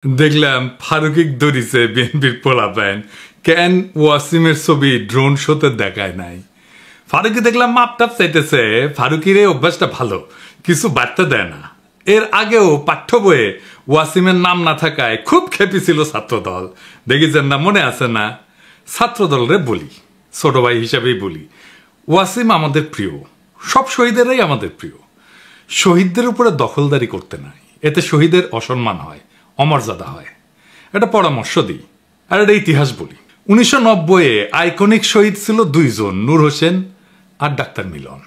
দেখলাম ফারুকিক ধরিছে বিএনপির পোলাপাইন কেন ওয়াসিমের ছবি ড্রোন শোতে দেখায় নাই। ফারুকি দেখলাম মাপটাপ চাইতেছে। ফারুকির এই অভ্যাসটা ভালো, কিছু বার্তা দেয় না। এর আগেও পাঠ্য বইয়ে ওয়াসিমের নাম না থাকায় খুব খেপেছিল ছাত্রদল। দেখেছেন না, মনে আছে না? ছাত্রদলরে বলি, ছোট ভাই হিসাবেই বলি, ওয়াসিম আমাদের প্রিয়, সব শহীদেরাই আমাদের প্রিয়। শহীদদের উপরে দখলদারি করতে নাই, এতে শহীদের অসম্মান হয়, অমর্যাদা হয়। এটা পরামর্শ দিই আর এটা ইতিহাস বলি। 1990-এ আইকনিক শহীদ ছিল দুইজন, নূর হোসেন আর ডাক্তার মিলন।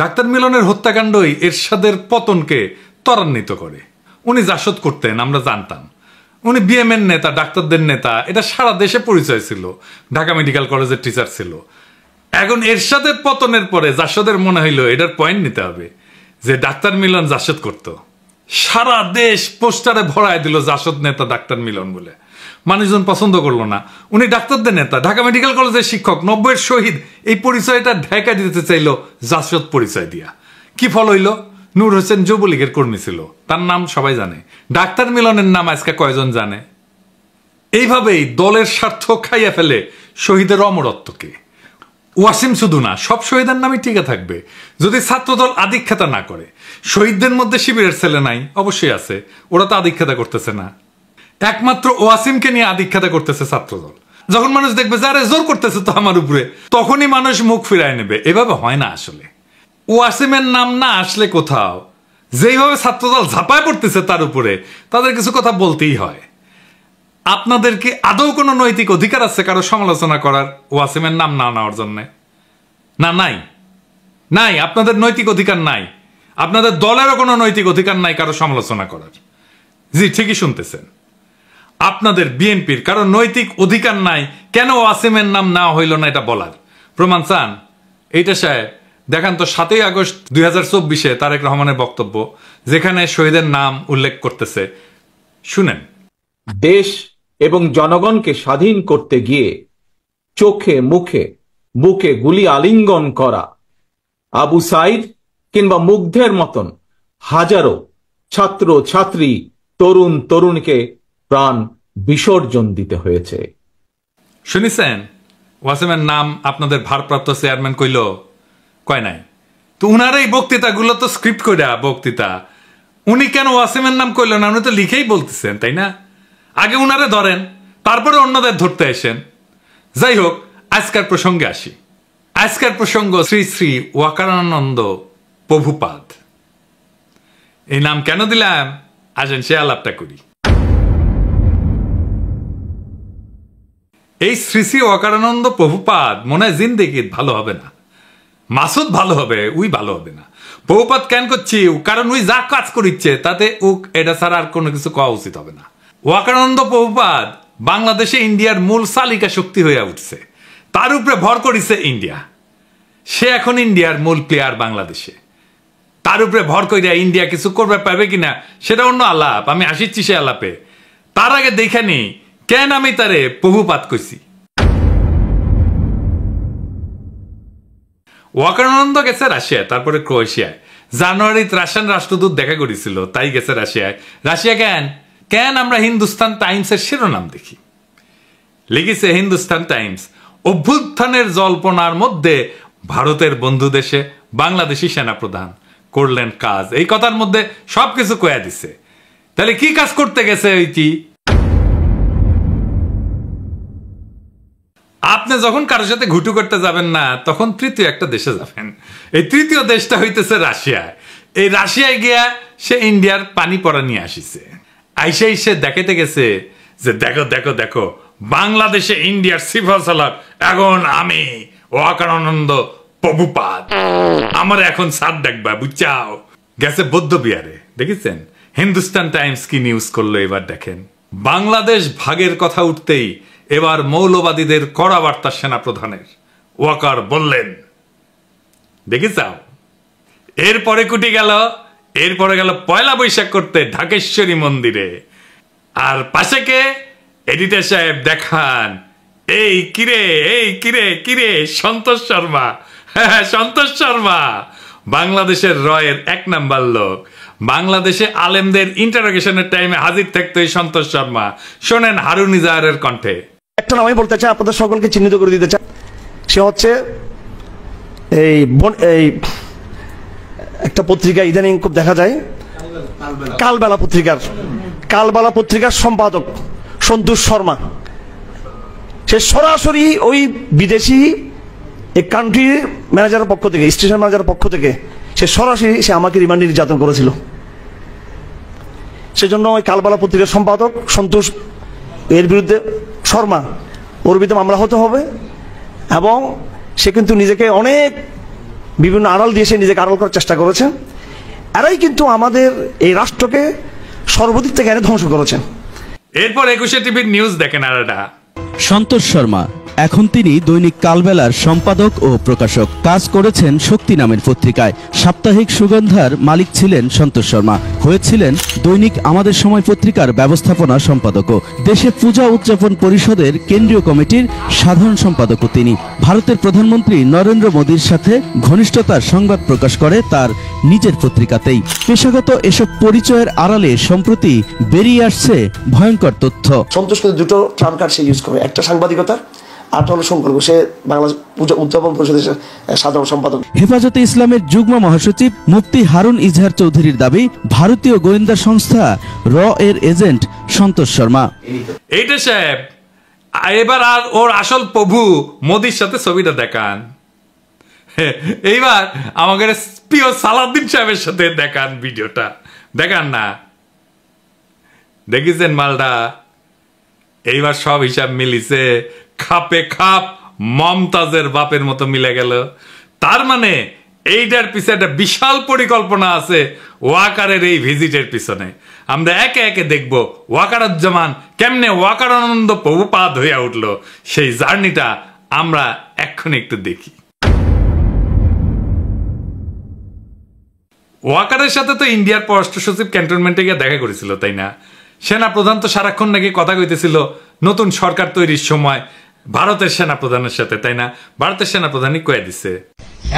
ডাক্তার মিলনের হত্যাকাণ্ডই এরশাদের পতনকে ত্বরান্বিত করে। উনি জাসদ করতেন, আমরা জানতাম। উনি বিএমএর নেতা, ডাক্তারদের নেতা, এটা সারা দেশে পরিচয় ছিল। ঢাকা মেডিকেল কলেজের টিচার ছিল। এখন এরশাদের পতনের পরে জাসদের মনে হইল এটার পয়েন্ট নিতে হবে যে ডাক্তার মিলন জাসদ করত। সারা দেশ পোস্টারে ভরায় দিল জাসদ নেতা ডাক্তার মিলন বলে। মানুষজন পছন্দ করলো না। উনি ডাক্তারদের নেতা, ঢাকা মেডিকেল কলেজের শিক্ষক, 90-এর শহীদ। এই পরিচয়টা ঢাকা দিতে চাইল জাসদ পরিচয় দিয়া। কি ফল হইল? নূর হোসেন যুবলীগের কর্মী ছিল, তার নাম সবাই জানে। ডাক্তার মিলনের নাম আজকে কয়জন জানে? এইভাবেই দলের স্বার্থ খাইয়া ফেলে শহীদের অমরত্বকে। ওয়াসিম শুধু না, সব শহীদের নামই টিকে থাকবে যদি ছাত্রদল আধিক্ষেতা না করে। শহীদদের মধ্যে শিবিরের ছেলে নাই? অবশ্যই আছে, ওরা তো আধিক্ষেতা করতেছে না। একমাত্র ওয়াসিমকে নিয়ে আধিক্ষেতা করতেছে ছাত্রদল। যখন মানুষ দেখবে যে আরে জোর করতেছে তো আমার উপরে, তখনই মানুষ মুখ ফিরায় নেবে। এভাবে হয় না আসলে। ওয়াসিমের নাম না আসলে কোথাও যেইভাবে ছাত্রদল ঝাঁপায় পড়তেছে তার উপরে, তাদের কিছু কথা বলতেই হয়। আপনাদের কি আদৌ কোনো নৈতিক অধিকার আছে কারো সমালোচনা করার ওয়াসিমের নাম না নেওয়ার জন্য? না, নাই, নাই। আপনাদের নৈতিক অধিকার নাই। আপনাদের দলেরও কোনো নৈতিক অধিকার নাই কারো সমালোচনা করার। জি, ঠিকই শুনতেছেন। আপনাদের বিএনপির কারো নৈতিক অধিকার নাই কেন ওয়াসিমের নাম নেওয়া হইল না এটা বলার। প্রমাণ চান? এইটা সাহেব দেখান তো 7ই আগস্ট 2024-এ তারেক রহমানের বক্তব্য, যেখানে শহীদের নাম উল্লেখ করতেছে। শুনেন। দেশ এবং জনগণকে স্বাধীন করতে গিয়ে চোখে মুখে বুকে গুলি আলিঙ্গন করা আবু সাইদ কিংবা মুগ্ধের মতন হাজারো ছাত্র ছাত্রী, তরুণ তরুণীকে প্রাণ বিসর্জন দিতে হয়েছে। শুনেছেন? ওয়াসিমের নাম আপনাদের ভারপ্রাপ্ত চেয়ারম্যান কইল? কয় নাই তো। উনার এই বক্তৃতাগুলো তো স্ক্রিপ্ট কইরা বক্তৃতা। উনি কেন ওয়াসিমের নাম কইল না? উনি তো লিখেই বলতেছেন, তাই না? আগে উনারে ধরেন, তারপরে অন্যদের ধরতে আসেন। যাই হোক, আজকের প্রসঙ্গে আসি। আজকের প্রসঙ্গ শ্রী শ্রী ওয়াকারানন্দ প্রভুপাদ। এই নাম কেন দিলাম আসেন সে আলাপটা করি। এই শ্রী শ্রী ওয়াকারানন্দ প্রভুপাদ মনে হয় জিন্দেগির ভালো হবে না। মাসুদ ভালো হবে, উই ভালো হবে না। প্রভুপাদ কেন করছি? কারণ উই যা কাজ করিচ্ছে তাতে এটা ছাড়া আর কোনো কিছু কওয়া উচিত হবে না। ওয়াকারানন্দ প্রভুপাদ বাংলাদেশে ইন্ডিয়ার মূল চালিকা শক্তি হয়ে উঠছে। তার উপরে ভর করিছে ইন্ডিয়া। সে এখন ইন্ডিয়ার মূল প্লেয়ার বাংলাদেশে। তার উপরে ভর করিয়া ইন্ডিয়া কিছু করবে পাবে কিনা সেটা অন্য আলাপ, আমি আসিচ্ছি সে আলাপে। তার আগে দেখে নি কেন আমি তারে প্রভুপাদ কইছি। ওয়াকারানন্দ গেছে রাশিয়ায়, তারপরে ক্রোয়েশিয়ায়। জানুয়ারিতে রাশিয়ান রাষ্ট্রদূত দেখা করেছিল, তাই গেছে রাশিয়ায়। রাশিয়া কেন আমরা হিন্দুস্তান টাইমসের শিরোনাম দেখি, লিখেছে হিন্দুস্তান টাইমস, অভ্যুত্থানের জল্পনার মধ্যে ভারতের বন্ধু দেশে বাংলাদেশি সেনাপ্রধান করলেন কাজ। এই কথার মধ্যে সবকিছু কয়া দিছে। তাহলে কি কাজ করতে গেছে ওইটি? আপনি যখন কারোর সাথে ঘুটু করতে যাবেন না, তখন তৃতীয় একটা দেশে যাবেন। এই তৃতীয় দেশটা হইতেছে রাশিয়ায়। এই রাশিয়ায় গিয়া সে ইন্ডিয়ার পানি পড়া নিয়ে আসিছে। আইসে সে দেখাতে গেছে যে দেখো দেখো দেখো, বাংলাদেশে ইন্ডিয়ার সিফা সালার এখন আমি ওয়াকারানন্দ প্রভুপাদ, আমার এখন সাত দেখবা, বুঝছাও। গেছে বৌদ্ধ বিহারে। দেখেছেন হিন্দুস্তান টাইমস কি নিউজ করলো এবার দেখেন। বাংলাদেশ ভাগের কথা উঠতেই এবার মৌলবাদীদের কড়া বার্তা সেনাপ্রধানের। ওয়াকার বললেন, দেখেছাও। এরপরে কুটি গেল, এরপরে গেল পয়লা বৈশাখ করতে ঢাকেশ্বরী মন্দিরে। আর পাশে কে? এডিটর সাহেব দেখান। এই কিরে, এই কিরে কিরে, সন্তোষ শর্মা। হ্যাঁ, সন্তোষ শর্মা বাংলাদেশের রয়ের 1 নাম্বার লোক। বাংলাদেশে আলেমদের ইন্টারোগেশনের টাইমে হাজির থাকতো এই সন্তোষ শর্মা। শোনেন হারুন ইজাহারের কণ্ঠে। একটা নাম আমি বলতে চাই, আপনাদের সকলকে চিহ্নিত করে দিতে চাই। সে হচ্ছে এই একটা পত্রিকা ইদানিং খুব দেখা যায়, কালবেলা পত্রিকার সম্পাদক সন্তোষ শর্মা। সে সরাসরি ওই বিদেশি এই কান্ট্রির ম্যানেজারের পক্ষ থেকে, স্টেশন ম্যানেজারের পক্ষ থেকে সে সরাসরি আমাকে রিমান্ডে নির্যাতন করেছিল। সেজন্য ওই কালবেলা পত্রিকার সম্পাদক সন্তোষ এর বিরুদ্ধে শর্মা, ওর বিরুদ্ধে মামলা হতে হবে। এবং সে কিন্তু নিজেকে অনেক বিভিন্ন আড়াল দিয়ে সে নিজেকে আড়াল করার চেষ্টা করেছে। এরাই কিন্তু আমাদের এই রাষ্ট্রকে সর্বদিক থেকে এনে ধ্বংস করেছেন। এরপর 21 টিভির নিউজ দেখেন আর এটা। সন্তোষ শর্মা এখন তিনি দৈনিক কালবেলার সম্পাদক ও প্রকাশক, কাজ করেছেন শক্তি নামের পত্রিকায়। সাপ্তাহিক সুগন্ধার মালিক ছিলেন সন্তোষ শর্মা, হয়েছিলেন দৈনিক আমাদের সময় পত্রিকার ব্যবস্থাপনা সম্পাদকও। দেশে পূজা উদযাপন পরিষদের কেন্দ্রীয় কমিটির সাধারণ সম্পাদকও তিনি। ভারতের প্রধানমন্ত্রী নরেন্দ্র মোদীর সাথে ঘনিষ্ঠতার সংবাদ প্রকাশ করে তার নিজের পত্রিকাতেই। পেশাগত এসব পরিচয়ের আড়ালে সম্প্রতি বেরিয়ে আসছে ভয়ঙ্কর তথ্য। সন্তোষ কিন্তু দুটো ট্রাম কার্ড সে ইউজ করে, একটা সাংবাদিকতা আর হলো সম্পর্ক। সে বাংলাদেশ পূজা উদযাপন পরিষদের সাধারণ সম্পাদক। হেফাজতে ইসলামের যুগ্ম মহাসচিব মুফতি হারুন ইজহার চৌধুরীর দাবি, ভারতীয় গোয়েন্দা সংস্থা র এর এজেন্ট সন্তোষ শর্মা। এইটা সাহেব, এবার আর ওর আসল প্রভু মোদির সাথে ছবিটা দেখান। এইবার আমাদের প্রিয় সালাউদ্দিন সাহেবের সাথে দেখান, ভিডিওটা দেখান না। দেখিছেন মালটা? এইবার সব হিসাব মিলিছে, খাপে খাপ মমতাজের বাপের মতো মিলে গেল। তার মানে এইটার পিছনে একটা বিশাল পরিকল্পনা আছে ওয়াকারের এই ভিজিটের পিছনে। আমরা একে একে দেখব ওয়াকারুজ্জামান কেমনে ওয়াকারানন্দ প্রভুপাদ হইয়া উঠল, সেই জার্নিটা আমরা এক্ষুনি একটু দেখি। ওয়াকারের সাথে তো ইন্ডিয়ার পররাষ্ট্র সচিব ক্যান্টনমেন্টে গিয়ে দেখা করেছিল, তাই না? সেনা প্রধান তো সারাক্ষণ নাকি কথা কইতেছিল নতুন সরকার তৈরির সময় ভারতের সেনা প্রধানের সাথে, তাই না? ভারতের সেনা প্রধানই কয়ে দিছে,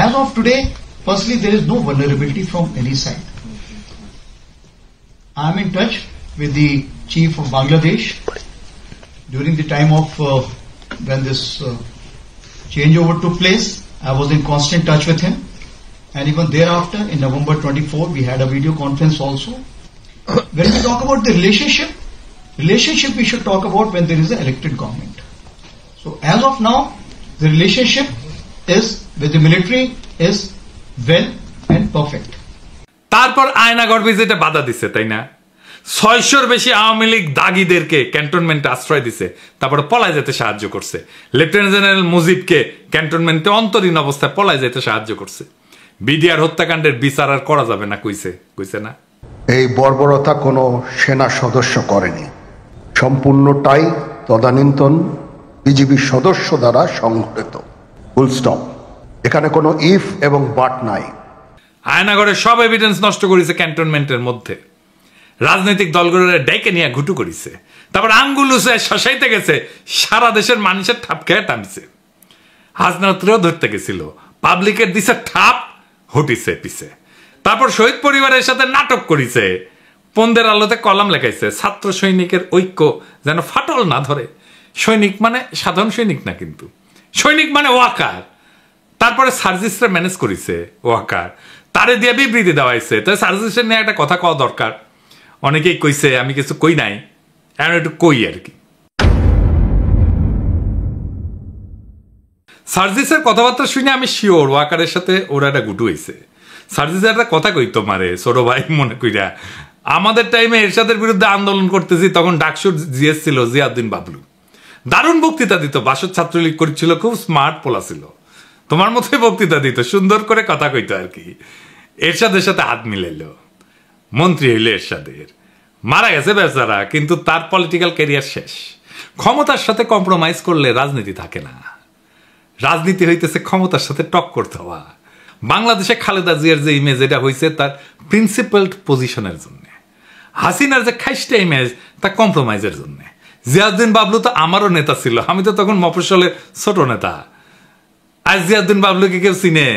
as of today, firstly, there is no vulnerability from any side. I am in touch with the chief of Bangladesh during the time of when this changeover took place. I was in constant touch with him, and even thereafter, in November 24, we had a video conference also. When we talk about the relationship we should talk about when there is an elected government. So as of now, the relationship is with the military is well and perfect. তারপর আয়নাগর ভিজিটে বাধা দিছে, তাই না? 600-র বেশি আওয়ামী লীগ দাগিদেরকে ক্যান্টনমেন্টে আশ্রয় দিছে, তারপরে পলায় যেতে সাহায্য করছে। লেফটেন্যান্ট জেনারেল মুজিবকে ক্যান্টনমেন্টে অন্তরীণ অবস্থায় পলায় যেতে সাহায্য করছে। বিডিআর হত্যাকাণ্ডের বিচার আর করা যাবে না কইছে না? এই বর্বরতা কোনো সেনা সদস্য করেনি, সম্পূর্ণটাই তদানীন্তন বিজিবি সদস্য দ্বারা সংঘটিত। Full stop. এখানে কোনো ইফ এবং বাট নাই। আয়নাগরের সব এভিডেন্স নষ্ট করেছে ক্যান্টনমেন্টের মধ্যে। রাজনৈতিক দলগুলোর ডেকে নিয়ে ঘুটু করেছে, তারপর আঙ্গুল উঁচে শশাইতে গেছে, সারা দেশের মানুষের ঠাপ খেয়ে টানছে। হাসনাতরেও ধরতে গেছিল, পাবলিকের দিছে ঠাপ, হটিছে পিছে। তারপর শহীদ পরিবারের সাথে নাটক করেছে, পন্দের আলোতে কলাম লেখাইছে, ছাত্র সৈনিকের ঐক্য যেন ফাটল না ধরে। সৈনিক মানে সাধারণ সৈনিক না, কিন্তু সৈনিক মানে ওয়াকার। তারপরে সার্জিসরা ম্যানেজ করেছে ওয়াকার, তারে দিয়ে বিবৃতি দেওয়াইছে। তাই সার্জিসের নিয়ে একটা কথা কওয়া দরকার। অনেকেই কইছে, আমি কিছু কই নাই, এখন একটু কই আর কি। সার্জিসের কথাবার্তা শুনে আমি শিওর ওয়াকারের সাথে ওরা একটা গুটু হয়েছে। সার্জিসের একটা কথা কই তোমারে ছোট ভাই মনে কইরা, আমাদের টাইমে এরশাদের বিরুদ্ধে আন্দোলন করতেছি, তখন ডাকসুর জিএস ছিল জিয়াউদ্দিন বাবলু। দারুণ বক্তৃতা দিত, বাসদ ছাত্রলীগ করেছিল, খুব স্মার্ট পোলা ছিল, তোমার মতোই বক্তৃতা দিত, সুন্দর করে কথা কইতো আর কি। এরশাদের সাথে হাত মিলাইল, মন্ত্রী হইল এরশাদের, মারা গেছে বেচারা, কিন্তু তার পলিটিক্যাল ক্যারিয়ার শেষ। ক্ষমতার সাথে কম্প্রোমাইজ করলে রাজনীতি থাকে না, রাজনীতি হইতেছে ক্ষমতার সাথে টক্কর দেওয়া। বাংলাদেশে খালেদা জিয়ার যে ইমেজ এটা হয়েছে তার প্রিন্সিপালড পজিশনের জন্য, হাসিনার যে খাইস্টা ইমেজ তা কম্প্রোমাইজের জন্য। জিয়াউদ্দিন বাবলু তো আমারও নেতা ছিল, আমি তো তখন মফস্বলের ছোট নেতা, আজ জিয়াউদ্দিন বাবলুকে কেউ চিনে?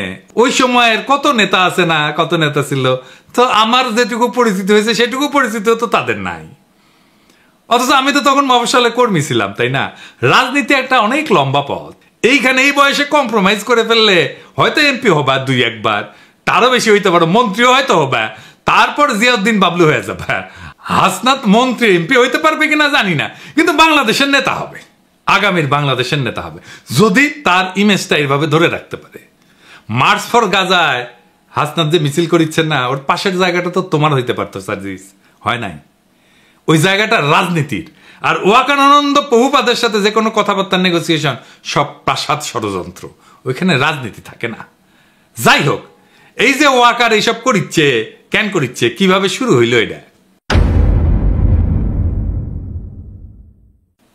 ওই সময়ের কত নেতা আছে না, কত নেতা ছিল, তো আমার যেটুকু পরিচিত হয়েছে সেটুকু পরিচিত তো তাদের নাই। অথচ আমি তো তখন মফস্বলে কর্মী ছিলাম, তাই না? রাজনীতি একটা অনেক লম্বা পথ। এইখানে এই বয়সে কম্প্রোমাইজ করে ফেললে হয়তো এমপি হবা 2-1 বার, তারও বেশি হইতে পারো, মন্ত্রীও হয়তো হবে, তারপর জিয়াউদ্দিন বাবলু হয়ে যাবে। হাসনাত মন্ত্রী এমপি হইতে পারবে কিনা জানি না, কিন্তু বাংলাদেশের নেতা হবে, আগামীর বাংলাদেশের নেতা হবে, যদি তার ইমেজটা এইভাবে ধরে রাখতে পারে। মার্চ ফর গাজায় হাসনাত যে মিছিল করিচ্ছেন না, ওর পাশের জায়গাটা তো তোমার হইতে পারতো সার্জিস, হয় নাই? ওই জায়গাটা রাজনীতির। আর ওয়াকার আনন্দ বহুপাদের সাথে যে কোনো কথাবার্তা নেগোসিয়েশন সব প্রাসাদ ষড়যন্ত্র, ওইখানে রাজনীতি থাকে না। যাই হোক, এই যে ওয়াকার এইসব করিচ্ছে, কেন করিচ্ছে, কিভাবে শুরু হইল এটা?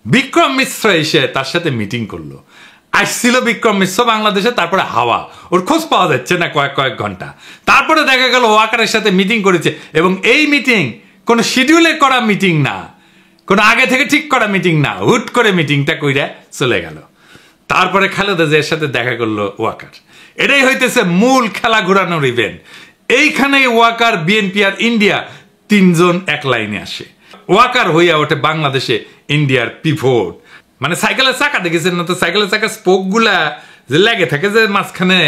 বিক্রম মিশ্র এসে তার সাথে মিটিং করলো। আসছিল বিক্রম মিশ্র বাংলাদেশে, তারপরে হাওয়া, ওর খোঁজ পাওয়া যাচ্ছে না কয়েক ঘন্টা। তারপরে দেখা গেল ওয়াকারের সাথে মিটিং করেছে, এবং এই মিটিং কোনো শিডিউলে করা মিটিং না, কোনো আগে থেকে ঠিক করা মিটিং না, হুট করে মিটিংটা কইরা চলে গেল। তারপরে খালেদা জিয়ার সাথে দেখা করলো ওয়াকার। এটাই হইতেছে মূল খেলা ঘোরানোর ইভেন্ট। এইখানে ওয়াকার, বিএনপি আর ইন্ডিয়া তিনজন এক লাইনে আসে। ওয়াকার হইয়া ওঠে বাংলাদেশে ইন্ডিয়ার পিভট। মানে সাইকেলের চাকা দেখেছেন না তো, সাইকেলের চাকা স্পোক গুলা যে লেগে থাকে যে মাঝখানে,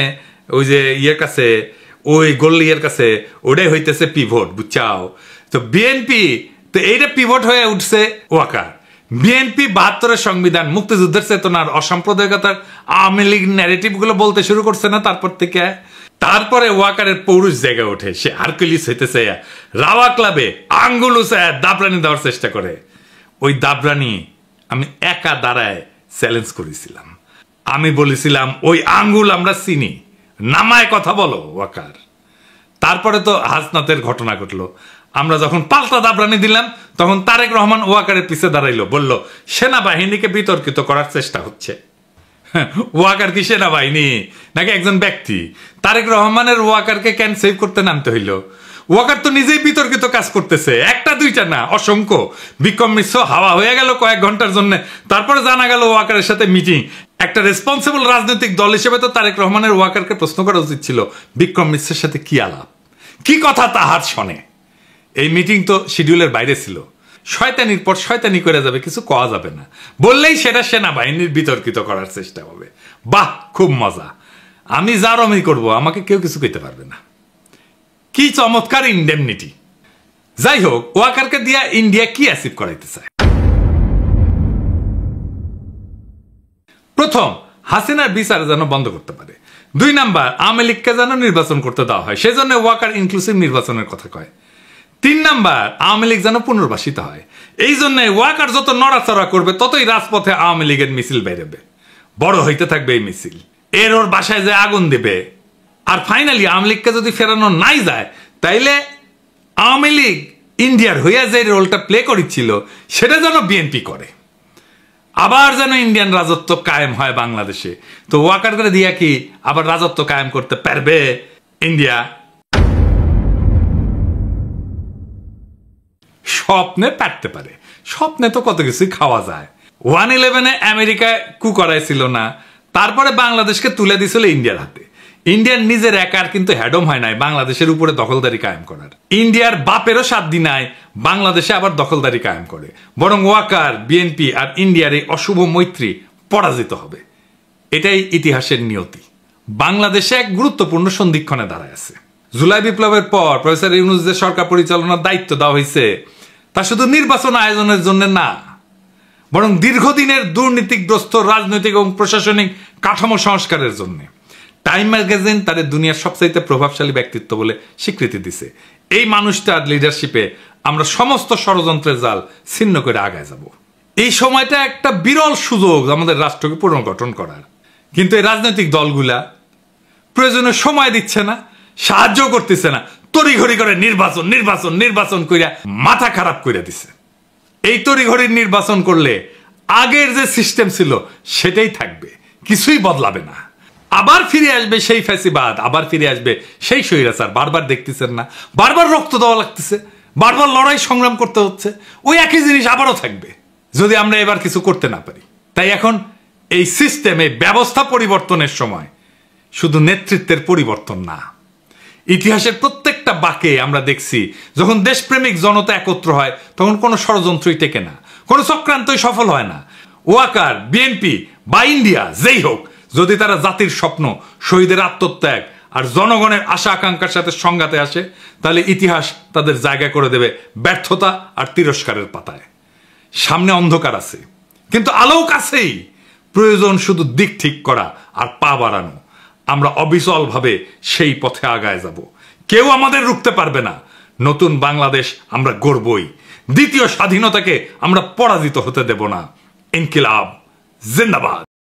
ওই যে ইয়ের কাছে, ওই গোল্লিয়ের কাছে, ওটাই হইতেছে পিভট, বুঝছাও? তো বিএনপি তো এইটা পিভট হয়ে উঠছে ওয়াকার। বিএনপি 72-এর সংবিধান, মুক্তিযুদ্ধের চেতনার, অসাম্প্রদায়িকতার, আওয়ামী লীগ ন্যারেটিভ গুলো বলতে শুরু করছে না তারপর থেকে। তারপরে ওয়াকারের পৌরুষ জেগে ওঠে, সে হারকুলিস হইতেছে, রাওয়া ক্লাবে আঙ্গুল উঁচায় দাবরানি দেওয়ার চেষ্টা করে। ওই দাবরানি আমি একা দাঁড়ায় চ্যালেঞ্জ করেছিলাম। আমি বলেছিলাম, ওই আঙ্গুল আমরা চিনি, নামায় কথা বলো ওয়াকার। তারপরে তো হাসনাতের ঘটনা ঘটলো। আমরা যখন পাল্টা দাবরানি দিলাম, তখন তারেক রহমান ওয়াকারের পিছে দাঁড়াইলো, বলল সেনাবাহিনীকে বিতর্কিত করার চেষ্টা হচ্ছে। ওয়াকার কি সেনাবাহিনী নাকি একজন ব্যক্তি? তারেক রহমানের ওয়াকারকে কেন সেভ করতে নামতে হইল? ওয়াকার তো নিজেই বিতর্কিত কাজ করতেছে, একটা দুইটা না, অসংখ্য। বিক্রম মিশ্র হাওয়া হয়ে গেল কয়েক ঘন্টার জন্য, তারপরে জানা গেল ওয়াকারের সাথে মিটিং। একটা রেসপন্সিবল রাজনৈতিক দল হিসেবে তো তারেক রহমানের ওয়াকারকে প্রশ্ন করা উচিত ছিল, বিক্রম মিশ্রের সাথে কি আলাপ, কি কথা তাহার শোনে। এই মিটিং তো শিডিউলের বাইরে ছিল। শয়তানির পর শয়তানি করে যাবে, কিছু কওয়া যাবে না, বললেই সেটা সেনাবাহিনীর বিতর্কিত করার চেষ্টা হবে। বাহ, খুব মজা। আমি যার আমি করবো, আমাকে কেউ কিছু কইতে পারবে না। কি চমৎকার ইন্ডেমনিটি। যাই হোক, ওয়াকারকে দিয়া ইন্ডিয়া কি অ্যাচিভ করাইতে চায়? প্রথম, হাসিনার বিচার যেন বন্ধ করতে পারে। 2 নাম্বার, আওয়ামী লীগকে যেন নির্বাচন করতে দেওয়া হয়, সেজন্য ওয়াকার ইনক্লুসিভ নির্বাচনের কথা কয়। 3 নাম্বার, আওয়ামী লীগ যেন পুনর্বাসিত হয়। এই জন্য ওয়াকার যত নড়াচড়া করবে, ততই রাজপথে আওয়ামী লীগের মিছিল বেরোবে, বড় হইতে থাকবে এই মিছিল। এর ওর বাসায় যে আগুন দেবে। আর ফাইনালি আওয়ামী লীগকে যদি ফেরানো নাই যায়, তাইলে আওয়ামী লীগ ইন্ডিয়ার হইয়া যে রোলটা প্লে করেছিল, সেটা যেন বিএনপি করে, আবার যেন ইন্ডিয়ান রাজত্ব কায়েম হয় বাংলাদেশে। তো ওয়াকার করে দিয়া কি আবার রাজত্ব কায়েম করতে পারবে ইন্ডিয়া? স্বপ্নে পারতে পারে, স্বপ্নে তো কত কিছুই খাওয়া যায়। 1/11 আমেরিকায় কু করাইছিল না, তারপরে বাংলাদেশকে তুলে দিছিল ইন্ডিয়ার হাতে। ইন্ডিয়ার নিজের একার কিন্তু হ্যাডম হয় নাই বাংলাদেশের উপরে দখলদারি কায়েম করার। ইন্ডিয়ার বাপেরও সাধ্য নাই বাংলাদেশে আবার দখলদারি কায়েম করে, বরং ওয়াকার, বিএনপি আর ইন্ডিয়ার এই অশুভ মৈত্রী পরাজিত হবে। এটাই ইতিহাসের নিয়তি। বাংলাদেশে এক গুরুত্বপূর্ণ সন্ধিক্ষণে দাঁড়ায় আছে। জুলাই বিপ্লবের পর প্রফেসর ইউনূস যে সরকার পরিচালনার দায়িত্ব দেওয়া হয়েছে, তা শুধু নির্বাচন আয়োজনের জন্য না, বরং দীর্ঘদিনের দুর্নীতিগ্রস্ত রাজনৈতিক এবং প্রশাসনিক কাঠামো সংস্কারের জন্য। টাইম ম্যাগাজিন তাদের দুনিয়ার সবচাইতে প্রভাবশালী ব্যক্তিত্ব বলে স্বীকৃতি দিছে। এই মানুষটার লিডারশিপে আমরা সমস্ত ষড়যন্ত্রের জাল ছিন্ন করে আগায় যাব। এই সময়টা একটা বিরল সুযোগ আমাদের রাষ্ট্রকে পুনর্গঠন করার। কিন্তু এই রাজনৈতিক দলগুলা প্রয়োজনে সময় দিচ্ছে না, সাহায্য করতেছে না, তড়িঘড়ি করে নির্বাচন নির্বাচন নির্বাচন কইরা মাথা খারাপ করে দিছে। এই তড়িঘড়ির নির্বাচন করলে আগের যে সিস্টেম ছিল সেটাই থাকবে, কিছুই বদলাবে না। আবার ফিরে আসবে সেই ফ্যাসিবাদ, আবার ফিরে আসবে সেই স্বৈরাচার। বারবার দেখতেছেন না, বারবার রক্ত দেওয়া লাগতেছে, বারবার লড়াই সংগ্রাম করতে হচ্ছে, ওই একই জিনিস আবারও থাকবে যদি আমরা এবার কিছু করতে না পারি। তাই এখন এই সিস্টেমে ব্যবস্থা পরিবর্তনের সময়। শুধু নেতৃত্বের পরিবর্তন না। ইতিহাসের প্রত্যেকটা বাঁকে আমরা দেখছি যখন দেশপ্রেমিক জনতা একত্র হয় তখন কোনো ষড়যন্ত্রই টেকে না, কোনো চক্রান্তই সফল হয় না। ওয়াকার, বিএনপি বা ইন্ডিয়া যেই হোক, যদি তারা জাতির স্বপ্ন, শহীদের আত্মত্যাগ আর জনগণের আশা আকাঙ্ক্ষার সাথে সংঘাতে আসে, তাহলে ইতিহাস তাদের জায়গা করে দেবে ব্যর্থতা আর তিরস্কারের পাতায়। সামনে অন্ধকার আছে, কিন্তু আলোও কাছেই। প্রয়োজন শুধু দিক ঠিক করা আর পা বাড়ানো। আমরা অবিচলভাবে সেই পথে আগায় যাব। কেউ আমাদের রুখতে পারবে না। নতুন বাংলাদেশ আমরা গড়বই। দ্বিতীয় স্বাধীনতাকে আমরা পরাজিত হতে দেব না। ইনকিলাব জিন্দাবাদ।